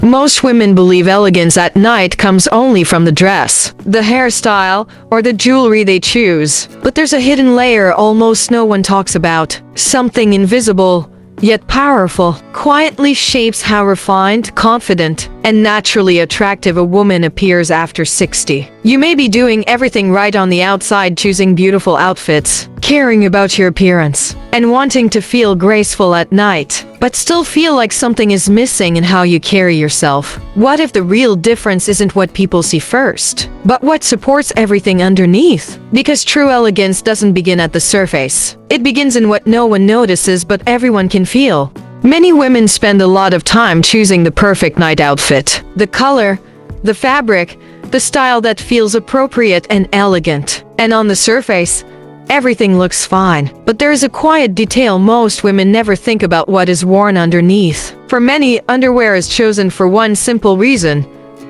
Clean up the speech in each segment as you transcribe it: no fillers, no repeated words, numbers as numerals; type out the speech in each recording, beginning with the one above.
Most women believe elegance at night comes only from the dress, the hairstyle, or the jewelry they choose. But there's a hidden layer almost no one talks about. Something invisible, yet powerful, quietly shapes how refined, confident, and naturally attractive a woman appears after 60. You may be doing everything right on the outside, choosing beautiful outfits, caring about your appearance, and wanting to feel graceful at night, but still feel like something is missing in how you carry yourself. What if the real difference isn't what people see first, but what supports everything underneath? Because true elegance doesn't begin at the surface. It begins in what no one notices but everyone can feel. Many women spend a lot of time choosing the perfect night outfit. The color, the fabric, the style that feels appropriate and elegant. And on the surface, everything looks fine. But there is a quiet detail most women never think about: what is worn underneath. For many, underwear is chosen for one simple reason: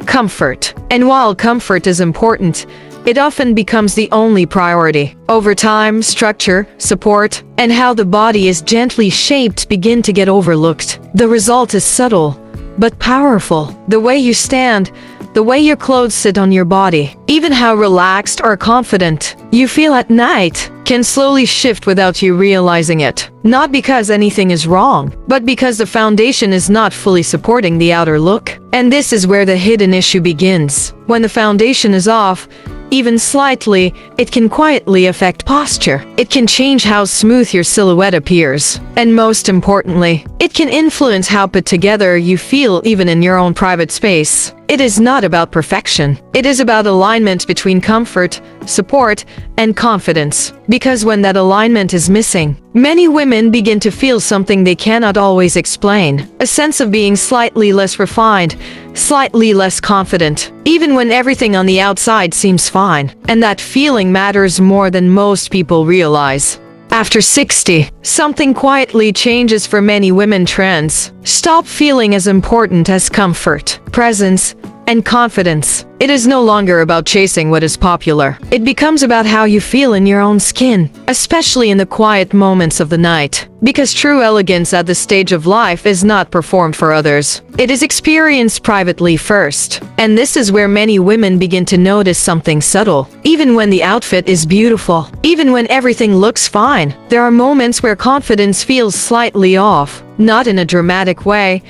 comfort. And while comfort is important, it often becomes the only priority. Over time, structure, support, and how the body is gently shaped begin to get overlooked. The result is subtle, but powerful. The way you stand, the way your clothes sit on your body, even how relaxed or confident you feel at night can slowly shift without you realizing it. Not because anything is wrong, but because the foundation is not fully supporting the outer look. And this is where the hidden issue begins. When the foundation is off, even slightly, it can quietly affect posture. It can change how smooth your silhouette appears. And most importantly, it can influence how put together you feel even in your own private space. It is not about perfection. It is about alignment between comfort, support, and confidence. Because when that alignment is missing, many women begin to feel something they cannot always explain. A sense of being slightly less refined, slightly less confident, even when everything on the outside seems fine. And that feeling matters more than most people realize. After 60, something quietly changes for many women. Trends stop feeling as important as comfort, presence, and confidence. It is no longer about chasing what is popular. It becomes about how you feel in your own skin, especially in the quiet moments of the night. Because true elegance at this stage of life is not performed for others. It is experienced privately first. And this is where many women begin to notice something subtle. Even when the outfit is beautiful, even when everything looks fine, there are moments where confidence feels slightly off. Not in a dramatic way,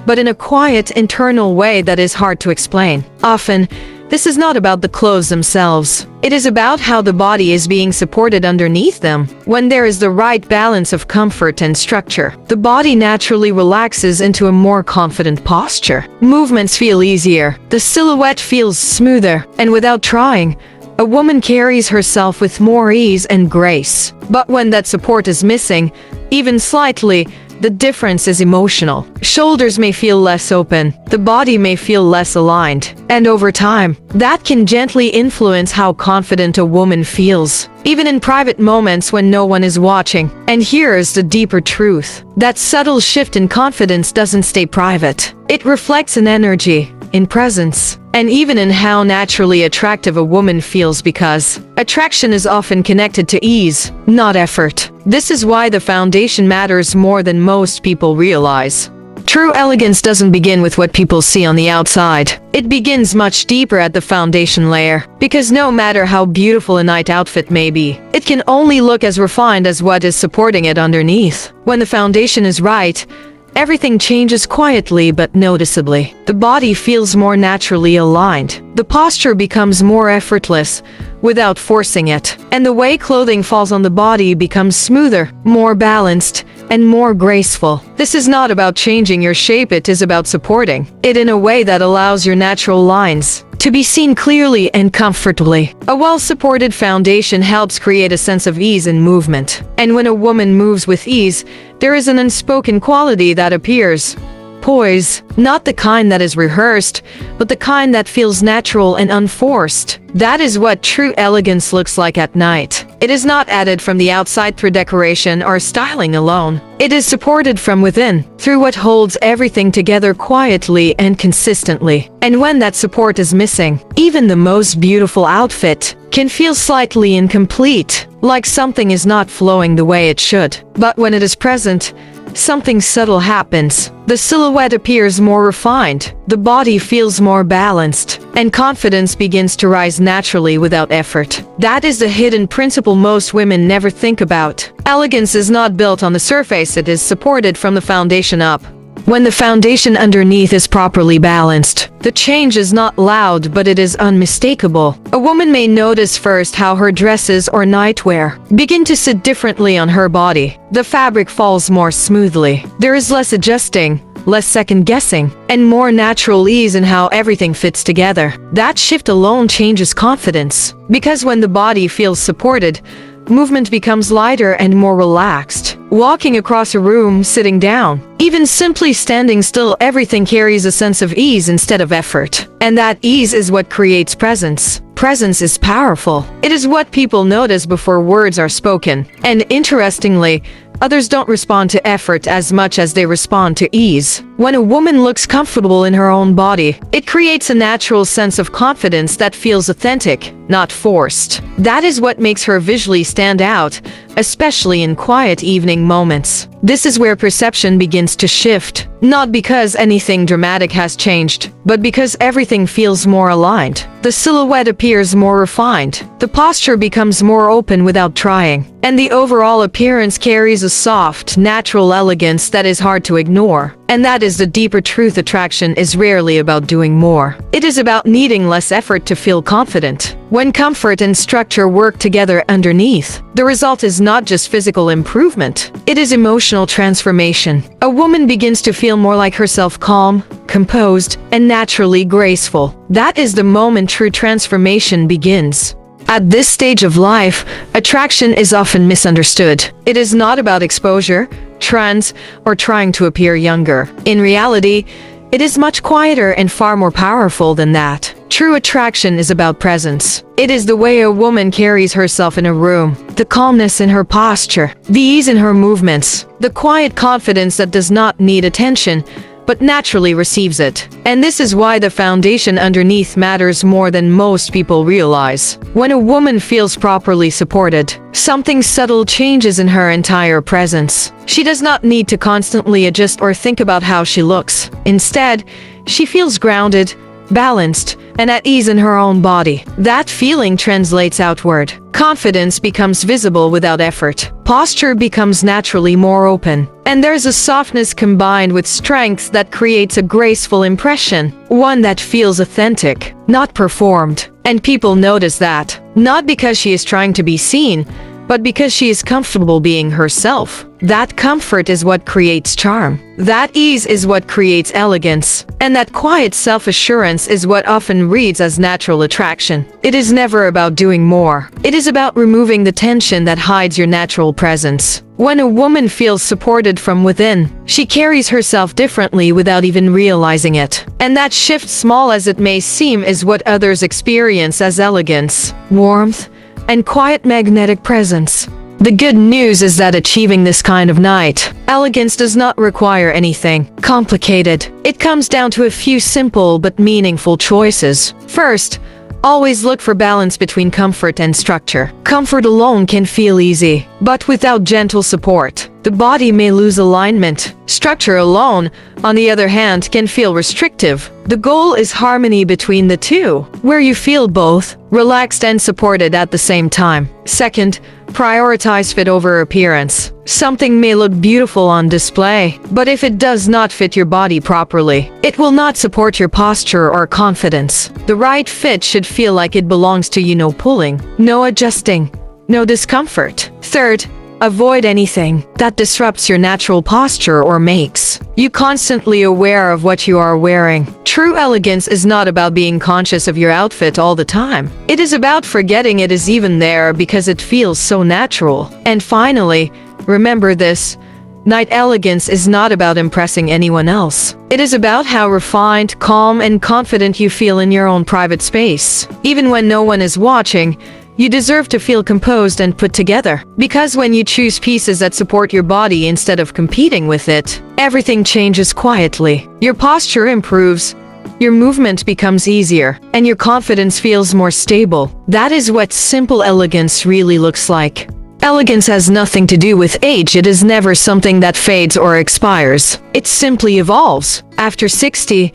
but in a quiet, internal way that is hard to explain. Often, this is not about the clothes themselves. It is about how the body is being supported underneath them. When there is the right balance of comfort and structure, the body naturally relaxes into a more confident posture. Movements feel easier, the silhouette feels smoother, and without trying, a woman carries herself with more ease and grace. But when that support is missing, even slightly, the difference is emotional. Shoulders may feel less open, the body may feel less aligned, and over time, that can gently influence how confident a woman feels, even in private moments when no one is watching. And here is the deeper truth: that subtle shift in confidence doesn't stay private. It reflects in energy, in presence, and even in how naturally attractive a woman feels, because attraction is often connected to ease, not effort. This is why the foundation matters more than most people realize. True elegance doesn't begin with what people see on the outside. It begins much deeper at the foundation layer. Because no matter how beautiful a night outfit may be, it can only look as refined as what is supporting it underneath. When the foundation is right, everything changes quietly but noticeably. The body feels more naturally aligned. The posture becomes more effortless, without forcing it. And the way clothing falls on the body becomes smoother, more balanced, and more graceful. This is not about changing your shape, it is about supporting it in a way that allows your natural lines to be seen clearly and comfortably. A well-supported foundation helps create a sense of ease in movement. And when a woman moves with ease, there is an unspoken quality that appears. Poise, not the kind that is rehearsed, but the kind that feels natural and unforced. That is what true elegance looks like at night. It is not added from the outside through decoration or styling alone. It is supported from within, through what holds everything together quietly and consistently. And when that support is missing, even the most beautiful outfit can feel slightly incomplete, like something is not flowing the way it should. But when it is present, something subtle happens. The silhouette appears more refined, the body feels more balanced, and confidence begins to rise naturally without effort. That is the hidden principle most women never think about. Elegance is not built on the surface, it is supported from the foundation up. When the foundation underneath is properly balanced, the change is not loud, but it is unmistakable. A woman may notice first how her dresses or nightwear begin to sit differently on her body. The fabric falls more smoothly. There is less adjusting, less second-guessing, and more natural ease in how everything fits together. That shift alone changes confidence, because when the body feels supported, movement becomes lighter and more relaxed. Walking across a room, sitting down, even simply standing still, everything carries a sense of ease instead of effort. And that ease is what creates presence. Presence is powerful. It is what people notice before words are spoken. And interestingly, others don't respond to effort as much as they respond to ease. When a woman looks comfortable in her own body, it creates a natural sense of confidence that feels authentic, not forced. That is what makes her visually stand out, especially in quiet evening moments. This is where perception begins to shift, not because anything dramatic has changed, but because everything feels more aligned. The silhouette appears more refined, the posture becomes more open without trying, and the overall appearance carries a soft, natural elegance that is hard to ignore. And that is the deeper truth. Attraction is rarely about doing more. It is about needing less effort to feel confident. When comfort and structure work together underneath, the result is not just physical improvement, it is emotional transformation. A woman begins to feel more like herself, calm, composed, and naturally graceful. That is the moment true transformation begins. At this stage of life, attraction is often misunderstood. It is not about exposure, trends, or trying to appear younger. In reality, it is much quieter and far more powerful than that. True attraction is about presence. It is the way a woman carries herself in a room, the calmness in her posture, the ease in her movements, the quiet confidence that does not need attention, but naturally receives it. And this is why the foundation underneath matters more than most people realize. When a woman feels properly supported, something subtle changes in her entire presence. She does not need to constantly adjust or think about how she looks. Instead, she feels grounded, balanced, and at ease in her own body. That feeling translates outward. Confidence becomes visible without effort. Posture becomes naturally more open. And there's a softness combined with strength that creates a graceful impression, one that feels authentic, not performed. And people notice that, not because she is trying to be seen, but because she is comfortable being herself. That comfort is what creates charm. That ease is what creates elegance. And that quiet self-assurance is what often reads as natural attraction. It is never about doing more. It is about removing the tension that hides your natural presence. When a woman feels supported from within, she carries herself differently without even realizing it. And that shift, small as it may seem, is what others experience as elegance, warmth, and quiet magnetic presence. The good news is that achieving this kind of night, elegance does not require anything complicated. It comes down to a few simple but meaningful choices. First, always look for balance between comfort and structure. Comfort alone can feel easy, but without gentle support, the body may lose alignment. Structure alone, on the other hand, can feel restrictive. The goal is harmony between the two, where you feel both relaxed and supported at the same time. Second, prioritize fit over appearance. Something may look beautiful on display, but if it does not fit your body properly, it will not support your posture or confidence. The right fit should feel like it belongs to you, no pulling, no adjusting, no discomfort. Third, avoid anything that disrupts your natural posture or makes you constantly aware of what you are wearing. True elegance is not about being conscious of your outfit all the time. It is about forgetting it is even there because it feels so natural. And finally, remember this: night elegance is not about impressing anyone else. It is about how refined, calm, and confident you feel in your own private space. Even when no one is watching, you deserve to feel composed and put together. Because when you choose pieces that support your body instead of competing with it, everything changes quietly. Your posture improves, your movement becomes easier, and your confidence feels more stable. That is what simple elegance really looks like. Elegance has nothing to do with age. It is never something that fades or expires. It simply evolves. After 60,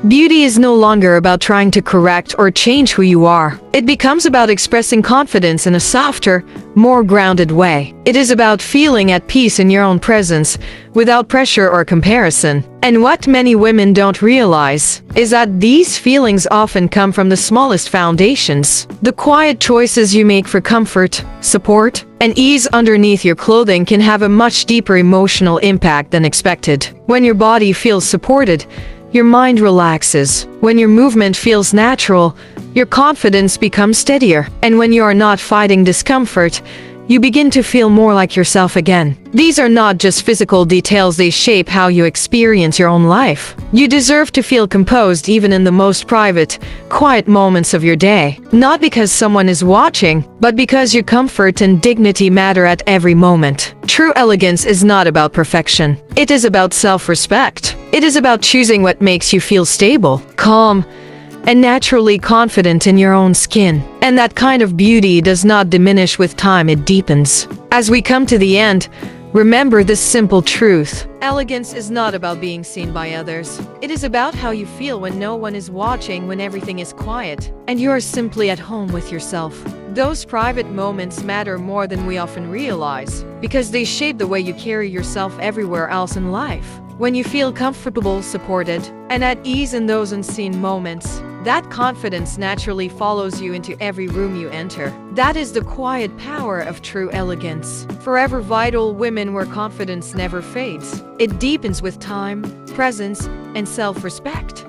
beauty is no longer about trying to correct or change who you are. It becomes about expressing confidence in a softer, more grounded way. It is about feeling at peace in your own presence, without pressure or comparison. And what many women don't realize is that these feelings often come from the smallest foundations. The quiet choices you make for comfort, support, and ease underneath your clothing can have a much deeper emotional impact than expected. When your body feels supported, your mind relaxes. When your movement feels natural, your confidence becomes steadier. And when you are not fighting discomfort, you begin to feel more like yourself again. These are not just physical details, they shape how you experience your own life. You deserve to feel composed even in the most private, quiet moments of your day. Not because someone is watching, but because your comfort and dignity matter at every moment. True elegance is not about perfection. It is about self-respect. It is about choosing what makes you feel stable, calm, and naturally confident in your own skin. And that kind of beauty does not diminish with time, it deepens. As we come to the end, remember this simple truth. Elegance is not about being seen by others. It is about how you feel when no one is watching, when everything is quiet, and you are simply at home with yourself. Those private moments matter more than we often realize, because they shape the way you carry yourself everywhere else in life. When you feel comfortable, supported, and at ease in those unseen moments, that confidence naturally follows you into every room you enter. That is the quiet power of true elegance. Forever vital women where confidence never fades. It deepens with time, presence, and self-respect.